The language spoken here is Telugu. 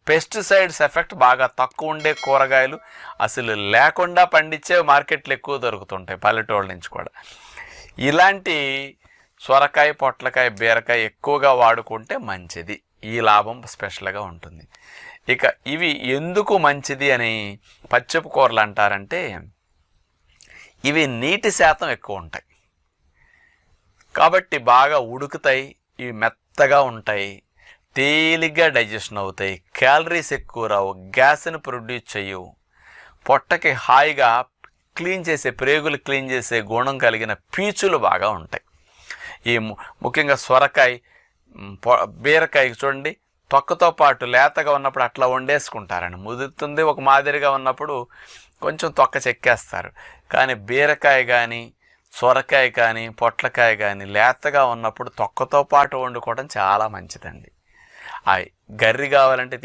పెస్టిసైడ్స్ ఎఫెక్ట్ బాగా తక్కువ ఉండే కూరగాయలు అసలు లేకుండా పండించే మార్కెట్లు ఎక్కువ దొరుకుతుంటాయి పల్లెటూళ్ళ నుంచి కూడా. ఇలాంటి సొరకాయ, పొట్లకాయ, బీరకాయ ఎక్కువగా వాడుకుంటే మంచిది. ఈ లాభం స్పెషల్గా ఉంటుంది. ఇక ఇవి ఎందుకు మంచిది అని పచ్చపు కూరలు అంటారంటే, ఇవి నీటి శాతం ఎక్కువ ఉంటాయి కాబట్టి బాగా ఉడుకుతాయి. ఇవి మెత్తగా ఉంటాయి, తేలిగ్గా డైజెషన్ అవుతాయి, క్యాలరీస్ ఎక్కువ రావు, గ్యాస్ని ప్రొడ్యూస్ చేయవు, పొట్టకి హాయిగా క్లీన్ చేసే, ప్రేగులు క్లీన్ చేసే గుణం కలిగిన పీచులు బాగా ఉంటాయి. ఈ ముఖ్యంగా సొరకాయ, బీరకాయ చూడండి, తొక్కతో పాటు లేతగా ఉన్నప్పుడు అట్లా వండేసుకుంటారండి. ముదురుతుంది ఒక మాదిరిగా ఉన్నప్పుడు కొంచెం తొక్క చెక్కేస్తారు. కానీ బీరకాయ కానీ, సొరకాయ కానీ, పొట్లకాయ కానీ లేతగా ఉన్నప్పుడు తొక్కతో పాటు వండుకోవడం చాలా మంచిదండి. గర్రి కావాలంటే